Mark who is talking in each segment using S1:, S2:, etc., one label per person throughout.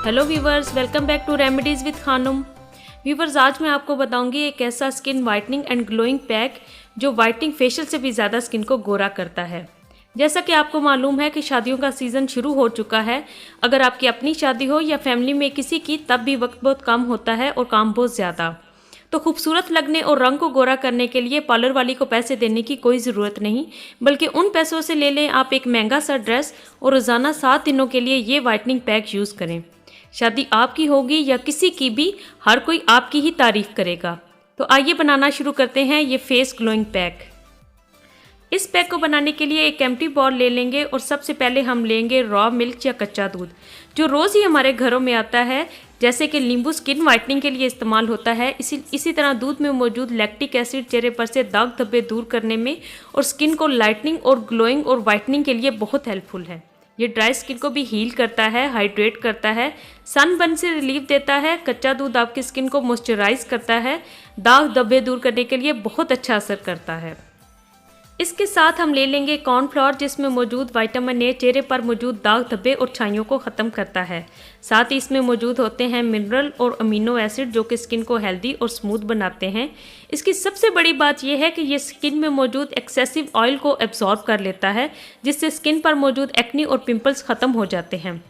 S1: Hello viewers, welcome back to remedies with Khanum. Viewers, आज मैं आपको बताऊंगी एक ऐसा skin whitening and glowing pack जो वाइटनिंग फेशियल से भी ज़्यादा स्किन को गोरा करता है। जैसा कि आपको मालूम है कि शादियों का सीज़न शुरू हो चुका है। अगर आपकी अपनी शादी हो या फैमिली में किसी की, तब भी वक्त बहुत कम होता है और काम बहुत ज़्यादा। तो खूबसूरत लगने और रंग को गोरा करने के लिए पार्लर वाली को पैसे देने की कोई ज़रूरत नहीं, बल्कि उन पैसों से ले लें आप एक महंगा सा ड्रेस और रोज़ाना 7 दिनों के लिए ये वाइटनिंग पैक यूज़ करें। शादी आपकी होगी या किसी की भी, हर कोई आपकी ही तारीफ करेगा। तो आइए बनाना शुरू करते हैं ये फेस ग्लोइंग पैक। इस पैक को बनाने के लिए एक एम्प्टी बाउल ले लेंगे और सबसे पहले हम लेंगे रॉ मिल्क या कच्चा दूध, जो रोज़ ही हमारे घरों में आता है। जैसे कि नींबू स्किन वाइटनिंग के लिए इस्तेमाल होता है, इसी तरह दूध में मौजूद लैक्टिक एसिड चेहरे पर से दाग धब्बे दूर करने में और स्किन को लाइटनिंग और ग्लोइंग और वाइटनिंग के लिए बहुत हेल्पफुल है। ये ड्राई स्किन को भी हील करता है, हाइड्रेट करता है, सनबर्न से रिलीफ देता है। कच्चा दूध आपकी स्किन को मॉइस्चराइज करता है, दाग धब्बे दूर करने के लिए बहुत अच्छा असर करता है। इसके साथ हम ले लेंगे कॉर्नफ्लोर, जिसमें मौजूद विटामिन ए चेहरे पर मौजूद दाग धब्बे और छाइयों को ख़त्म करता है। साथ ही इसमें मौजूद होते हैं मिनरल और अमीनो एसिड, जो कि स्किन को हेल्दी और स्मूथ बनाते हैं। इसकी सबसे बड़ी बात यह है कि ये स्किन में मौजूद एक्सेसिव ऑयल को एब्जॉर्ब कर लेता है, जिससे स्किन पर मौजूद एक्नी और पिंपल्स ख़त्म हो जाते हैं।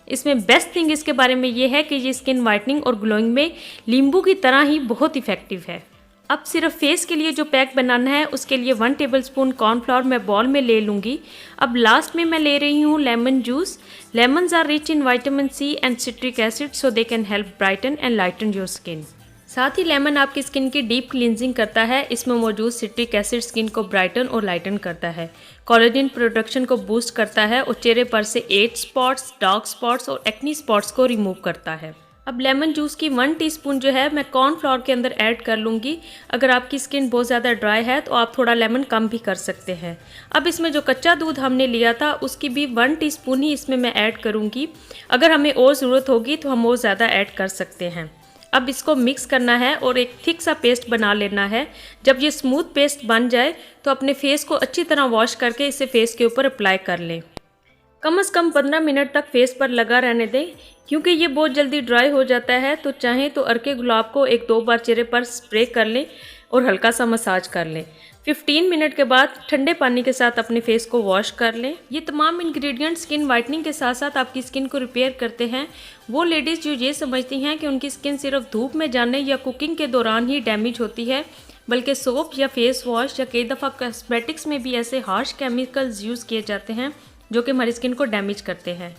S1: इसमें बेस्ट थिंग इसके बारे में ये है कि ये स्किन वाइटनिंग और ग्लोइंग में नींबू की तरह ही बहुत इफेक्टिव है। अब सिर्फ फेस के लिए जो पैक बनाना है, उसके लिए 1 टेबलस्पून कॉर्नफ्लोर मैं बॉल में ले लूँगी। अब लास्ट में मैं ले रही हूँ lemon juice. Lemons are rich in vitamin C and citric acid, so they can help brighten and lighten your skin. साथ ही लेमन आपकी स्किन की डीप क्लींजिंग करता है। इसमें मौजूद सिट्रिक एसिड स्किन को ब्राइटन और लाइटन करता है, कोलेजन प्रोडक्शन को बूस्ट करता है और चेहरे पर से एज स्पॉट्स, डार्क स्पॉट्स और एक्नी स्पॉट्स को रिमूव करता है। अब लेमन जूस की 1 टीस्पून जो है मैं कॉर्नफ्लोर के अंदर ऐड कर लूँगी। अगर आपकी स्किन बहुत ज़्यादा ड्राई है तो आप थोड़ा लेमन कम भी कर सकते हैं। अब इसमें जो कच्चा दूध हमने लिया था, उसकी भी 1 टीस्पून ही इसमें मैं ऐड करूँगी। अगर हमें और ज़रूरत होगी तो हम और ज़्यादा ऐड कर सकते हैं। अब इसको मिक्स करना है और एक थिक सा पेस्ट बना लेना है। जब ये स्मूथ पेस्ट बन जाए तो अपने फेस को अच्छी तरह वॉश करके इसे फेस के ऊपर अप्लाई कर लें। कम से कम 15 मिनट तक फेस पर लगा रहने दें, क्योंकि ये बहुत जल्दी ड्राई हो जाता है। तो चाहें तो अर्के गुलाब को 1-2 बार चेहरे पर स्प्रे कर लें और हल्का सा मसाज कर लें। 15 मिनट के बाद ठंडे पानी के साथ अपने फेस को वॉश कर लें। ये तमाम इंग्रेडिएंट स्किन वाइटनिंग के साथ साथ आपकी स्किन को रिपेयर करते हैं। वो लेडीज़ जो ये समझती हैं कि उनकी स्किन सिर्फ धूप में जाने या कुकिंग के दौरान ही डैमेज होती है, बल्कि सोप या फेस वॉश या कई दफ़ा कॉस्मेटिक्स में भी ऐसे हार्श केमिकल्स यूज़ किए जाते हैं जो कि हमारी स्किन को डैमेज करते हैं।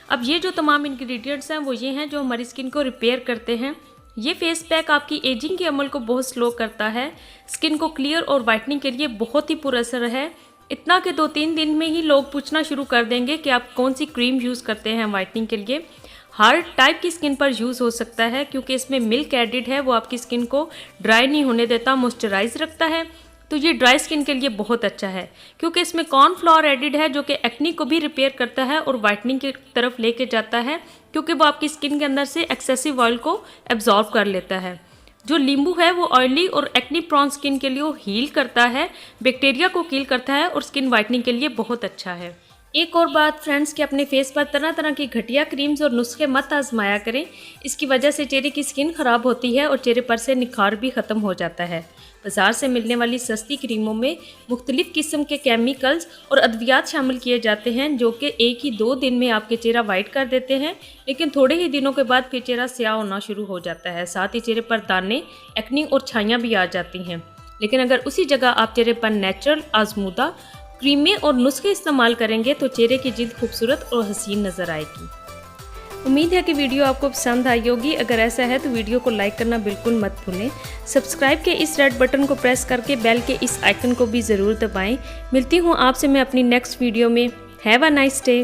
S1: अब ये जो तमाम इंग्रेडिएंट्स हैं वो ये हैं जो हमारी स्किन को रिपेयर करते हैं। ये फेस पैक आपकी एजिंग के अमल को बहुत स्लो करता है। स्किन को क्लियर और वाइटनिंग के लिए बहुत ही पुरअसर है। इतना कि 2-3 दिन में ही लोग पूछना शुरू कर देंगे कि आप कौन सी क्रीम यूज़ करते हैं वाइटनिंग के लिए। हर टाइप की स्किन पर यूज़ हो सकता है, क्योंकि इसमें मिल्क एडिड है। वो आपकी स्किन को ड्राई नहीं होने देता, मॉइस्चराइज रखता है। तो ये ड्राई स्किन के लिए बहुत अच्छा है, क्योंकि इसमें कॉर्नफ्लोर एडिड है, जो कि एक्नी को भी रिपेयर करता है और वाइटनिंग की तरफ लेके जाता है, क्योंकि वो आपकी स्किन के अंदर से एक्सेसिव ऑयल को एब्जॉर्ब कर लेता है। जो नींबू है वो ऑयली और एक्नी प्रॉन स्किन के लिए वो हील करता है, बैक्टीरिया को किल करता है और स्किन वाइटनिंग के लिए बहुत अच्छा है। एक और बात फ्रेंड्स, कि अपने फेस पर तरह तरह की घटिया क्रीम्स और नुस्खे मत आजमाया करें। इसकी वजह से चेहरे की स्किन ख़राब होती है और चेहरे पर से निखार भी ख़त्म हो जाता है। बाज़ार से मिलने वाली सस्ती क्रीमों में मुख्तलिफ़ किस्म के केमिकल्स और अद्वियात शामिल किए जाते हैं, जो कि 1 ही 2 दिन में आपके चेहरा वाइट कर देते हैं, लेकिन थोड़े ही दिनों के बाद फिर चेहरा स्याह होना शुरू हो जाता है। साथ ही चेहरे पर दाने, एक्नी और छाइयाँ भी आ जाती हैं। लेकिन अगर उसी जगह आप चेहरे पर नेचुरल आजमूदा क्रीमें और नुस्खे इस्तेमाल करेंगे तो चेहरे की जिल्द खूबसूरत और हसीन नज़र आएगी। उम्मीद है कि वीडियो आपको पसंद आई होगी। अगर ऐसा है तो वीडियो को लाइक करना बिल्कुल मत भूलें। सब्सक्राइब के इस रेड बटन को प्रेस करके बेल के इस आइकन को भी ज़रूर दबाएं। मिलती हूँ आपसे मैं अपनी नेक्स्ट वीडियो में। Have a nice day.